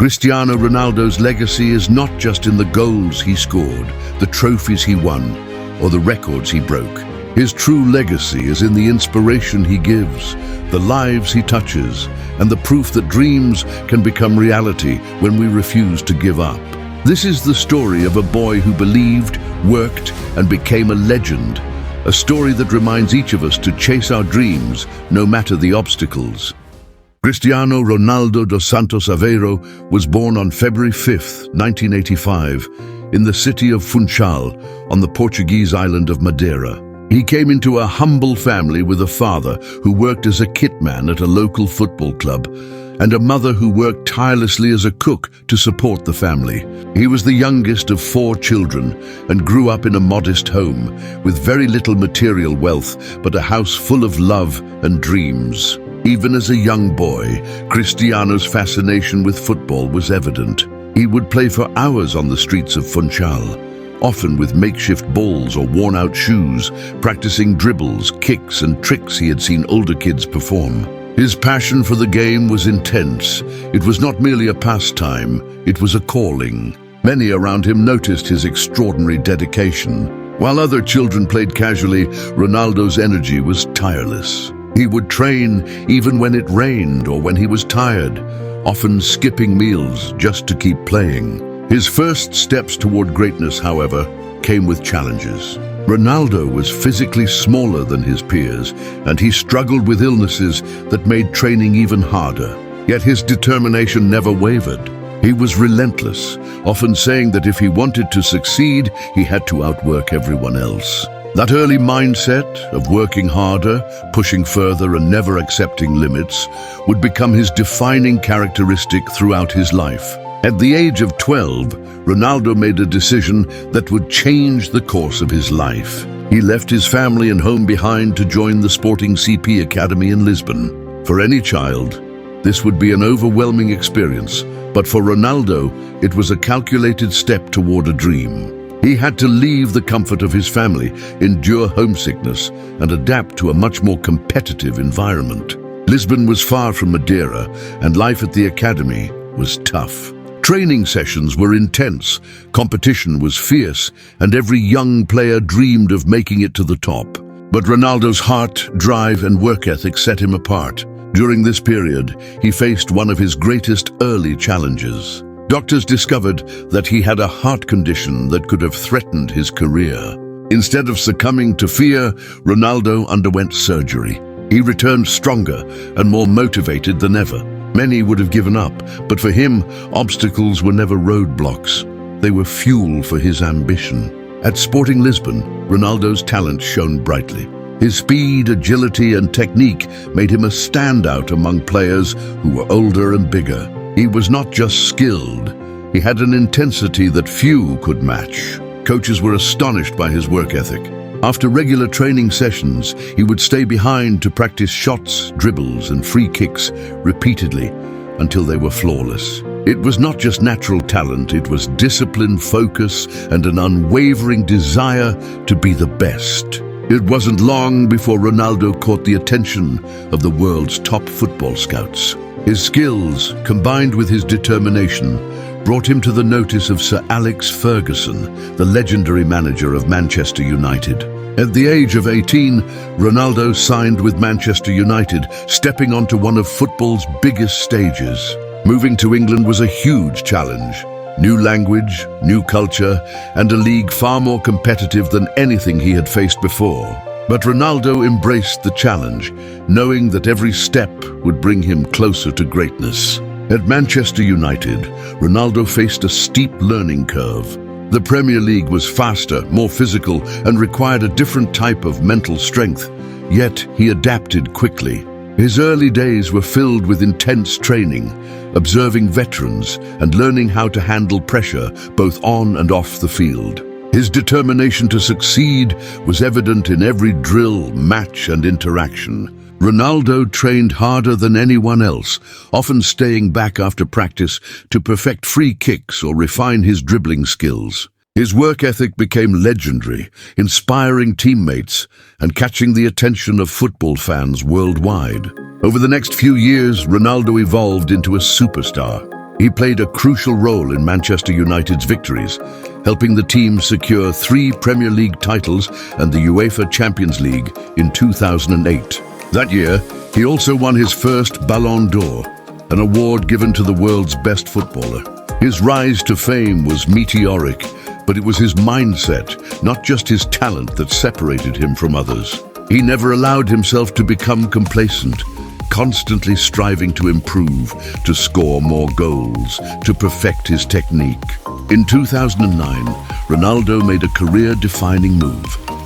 Cristiano Ronaldo's legacy is not just in the goals he scored, the trophies he won, or the records he broke. His true legacy is in the inspiration he gives, the lives he touches, and the proof that dreams can become reality when we refuse to give up. This is the story of a boy who believed, worked, and became a legend. A story that reminds each of us to chase our dreams, no matter the obstacles. Cristiano Ronaldo dos Santos Aveiro was born on February 5, 1985, in the city of Funchal, on the Portuguese island of Madeira. He came into a humble family with a father who worked as a kitman at a local football club, and a mother who worked tirelessly as a cook to support the family. He was the youngest of 4 children and grew up in a modest home, with very little material wealth, but a house full of love and dreams. Even as a young boy, Cristiano's fascination with football was evident. He would play for hours on the streets of Funchal, often with makeshift balls or worn-out shoes, practicing dribbles, kicks, and tricks he had seen older kids perform. His passion for the game was intense. It was not merely a pastime, it was a calling. Many around him noticed his extraordinary dedication. While other children played casually, Ronaldo's energy was tireless. He would train even when it rained or when he was tired, often skipping meals just to keep playing. His first steps toward greatness, however, came with challenges. Ronaldo was physically smaller than his peers, and he struggled with illnesses that made training even harder. Yet his determination never wavered. He was relentless, often saying that if he wanted to succeed, he had to outwork everyone else. That early mindset of working harder, pushing further, and never accepting limits would become his defining characteristic throughout his life. At the age of 12, Ronaldo made a decision that would change the course of his life. He left his family and home behind to join the Sporting CP Academy in Lisbon. For any child, this would be an overwhelming experience, but for Ronaldo, it was a calculated step toward a dream. He had to leave the comfort of his family, endure homesickness, and adapt to a much more competitive environment. Lisbon was far from Madeira, and life at the academy was tough. Training sessions were intense, competition was fierce, and every young player dreamed of making it to the top. But Ronaldo's heart, drive, and work ethic set him apart. During this period, he faced one of his greatest early challenges. Doctors discovered that he had a heart condition that could have threatened his career. Instead of succumbing to fear, Ronaldo underwent surgery. He returned stronger and more motivated than ever. Many would have given up, but for him, obstacles were never roadblocks. They were fuel for his ambition. At Sporting Lisbon, Ronaldo's talent shone brightly. His speed, agility, and technique made him a standout among players who were older and bigger. He was not just skilled, he had an intensity that few could match. Coaches were astonished by his work ethic. After regular training sessions, he would stay behind to practice shots, dribbles, and free kicks repeatedly until they were flawless. It was not just natural talent, it was discipline, focus, and an unwavering desire to be the best. It wasn't long before Ronaldo caught the attention of the world's top football scouts. His skills, combined with his determination, brought him to the notice of Sir Alex Ferguson, the legendary manager of Manchester United. At the age of 18, Ronaldo signed with Manchester United, stepping onto one of football's biggest stages. Moving to England was a huge challenge. New language, new culture, and a league far more competitive than anything he had faced before. But Ronaldo embraced the challenge, knowing that every step would bring him closer to greatness. At Manchester United, Ronaldo faced a steep learning curve. The Premier League was faster, more physical, and required a different type of mental strength. Yet he adapted quickly. His early days were filled with intense training, observing veterans and learning how to handle pressure both on and off the field. His determination to succeed was evident in every drill, match, and interaction. Ronaldo trained harder than anyone else, often staying back after practice to perfect free kicks or refine his dribbling skills. His work ethic became legendary, inspiring teammates and catching the attention of football fans worldwide. Over the next few years, Ronaldo evolved into a superstar. He played a crucial role in Manchester United's victories, helping the team secure 3 Premier League titles and the UEFA Champions League in 2008. That year, he also won his first Ballon d'Or, an award given to the world's best footballer. His rise to fame was meteoric, but it was his mindset, not just his talent, that separated him from others. He never allowed himself to become complacent, constantly striving to improve, to score more goals, to perfect his technique. In 2009, Ronaldo made a career-defining move,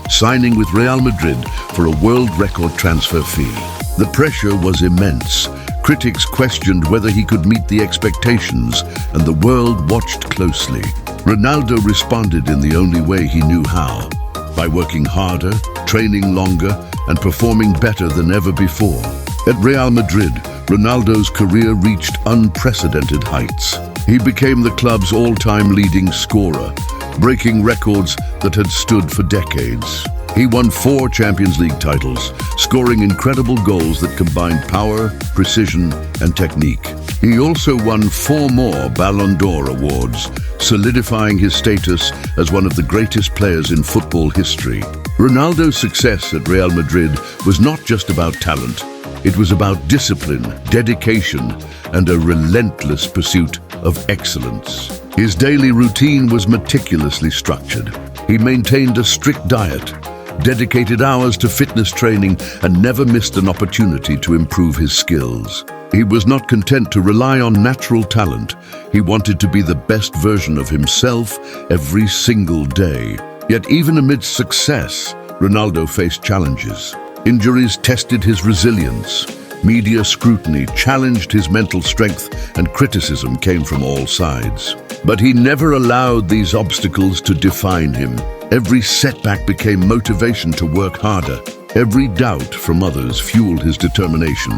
signing with Real Madrid for a world record transfer fee. The pressure was immense. Critics questioned whether he could meet the expectations, and the world watched closely. Ronaldo responded in the only way he knew how, by working harder, training longer, and performing better than ever before. At Real Madrid, Ronaldo's career reached unprecedented heights. He became the club's all-time leading scorer, breaking records that had stood for decades. He won 4 Champions League titles, scoring incredible goals that combined power, precision, and technique. He also won 4 more Ballon d'Or awards, solidifying his status as one of the greatest players in football history. Ronaldo's success at Real Madrid was not just about talent. It was about discipline, dedication, and a relentless pursuit of excellence. His daily routine was meticulously structured. He maintained a strict diet, dedicated hours to fitness training, and never missed an opportunity to improve his skills. He was not content to rely on natural talent. He wanted to be the best version of himself every single day. Yet even amidst success, Ronaldo faced challenges. Injuries tested his resilience. Media scrutiny challenged his mental strength, and criticism came from all sides. But he never allowed these obstacles to define him. Every setback became motivation to work harder. Every doubt from others fueled his determination.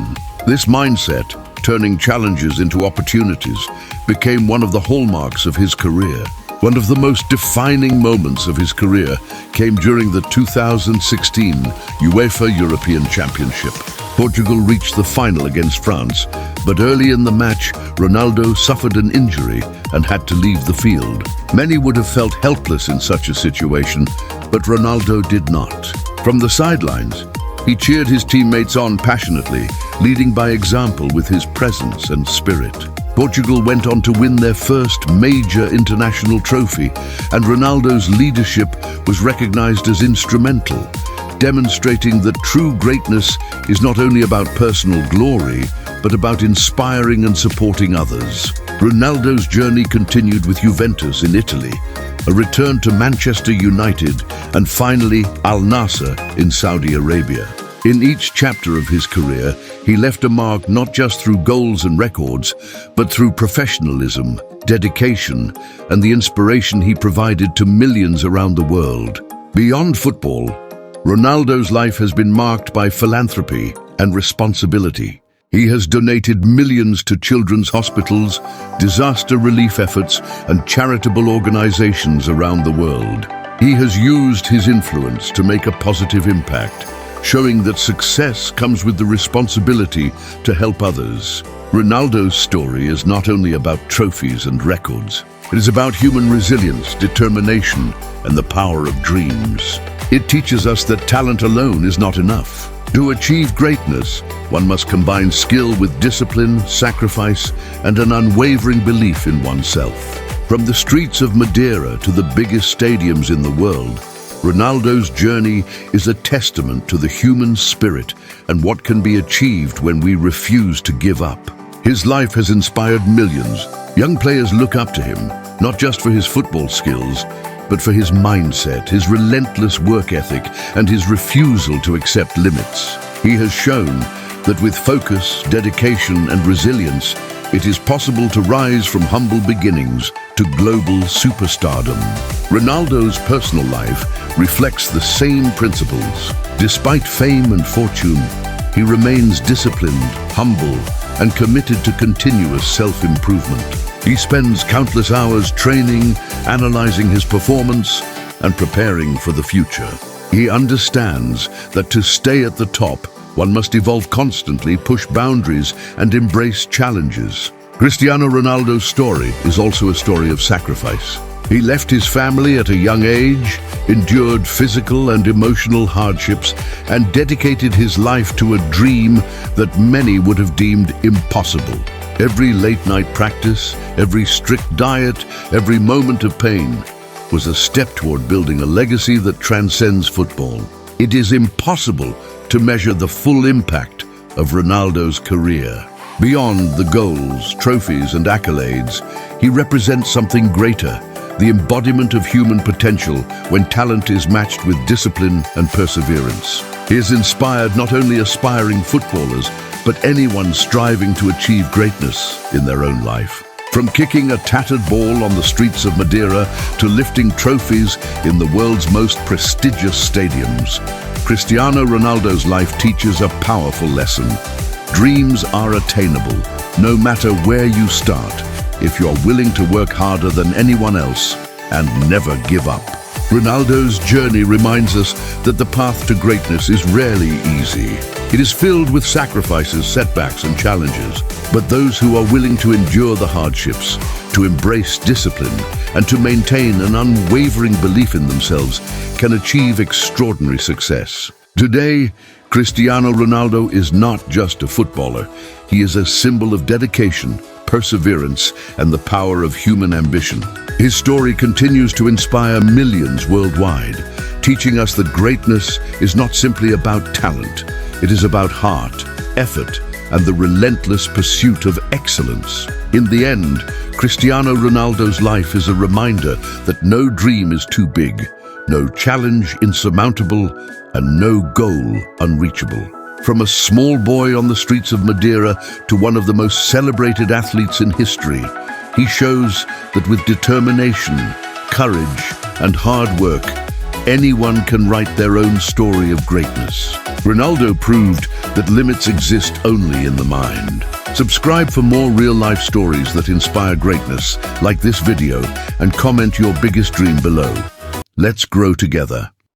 This mindset, turning challenges into opportunities, became one of the hallmarks of his career. One of the most defining moments of his career came during the 2016 UEFA European Championship. Portugal reached the final against France, but early in the match, Ronaldo suffered an injury and had to leave the field. Many would have felt helpless in such a situation, but Ronaldo did not. From the sidelines, he cheered his teammates on passionately, leading by example with his presence and spirit. Portugal went on to win their first major international trophy, and Ronaldo's leadership was recognized as instrumental, demonstrating that true greatness is not only about personal glory, but about inspiring and supporting others. Ronaldo's journey continued with Juventus in Italy, a return to Manchester United, and finally Al Nassr in Saudi Arabia. In each chapter of his career, he left a mark not just through goals and records, but through professionalism, dedication, and the inspiration he provided to millions around the world. Beyond football, Ronaldo's life has been marked by philanthropy and responsibility. He has donated millions to children's hospitals, disaster relief efforts, and charitable organizations around the world. He has used his influence to make a positive impact, showing that success comes with the responsibility to help others. Ronaldo's story is not only about trophies and records. It is about human resilience, determination, and the power of dreams. It teaches us that talent alone is not enough. To achieve greatness, one must combine skill with discipline, sacrifice, and an unwavering belief in oneself. From the streets of Madeira to the biggest stadiums in the world, Ronaldo's journey is a testament to the human spirit and what can be achieved when we refuse to give up. His life has inspired millions. Young players look up to him, not just for his football skills, but for his mindset, his relentless work ethic, and his refusal to accept limits. He has shown that with focus, dedication, and resilience, it is possible to rise from humble beginnings to global superstardom. Ronaldo's personal life reflects the same principles. Despite fame and fortune, he remains disciplined, humble, and committed to continuous self-improvement. He spends countless hours training, analyzing his performance, and preparing for the future. He understands that to stay at the top, one must evolve constantly, push boundaries, and embrace challenges. Cristiano Ronaldo's story is also a story of sacrifice. He left his family at a young age, endured physical and emotional hardships, and dedicated his life to a dream that many would have deemed impossible. Every late-night practice, every strict diet, every moment of pain was a step toward building a legacy that transcends football. It is impossible to measure the full impact of Ronaldo's career. Beyond the goals, trophies, and accolades, he represents something greater, the embodiment of human potential when talent is matched with discipline and perseverance. He has inspired not only aspiring footballers, but anyone striving to achieve greatness in their own life. From kicking a tattered ball on the streets of Madeira to lifting trophies in the world's most prestigious stadiums, Cristiano Ronaldo's life teaches a powerful lesson. Dreams are attainable, no matter where you start, if you're willing to work harder than anyone else and never give up. Ronaldo's journey reminds us that the path to greatness is rarely easy. It is filled with sacrifices, setbacks, and challenges. But those who are willing to endure the hardships, to embrace discipline, and to maintain an unwavering belief in themselves can achieve extraordinary success. Today, Cristiano Ronaldo is not just a footballer. He is a symbol of dedication, perseverance, and the power of human ambition. His story continues to inspire millions worldwide, teaching us that greatness is not simply about talent. It is about heart, effort, and the relentless pursuit of excellence. In the end, Cristiano Ronaldo's life is a reminder that no dream is too big, no challenge insurmountable, and no goal unreachable. From a small boy on the streets of Madeira to one of the most celebrated athletes in history, he shows that with determination, courage, and hard work, anyone can write their own story of greatness. Ronaldo proved that limits exist only in the mind. Subscribe for more real-life stories that inspire greatness, like this video, and comment your biggest dream below. Let's grow together.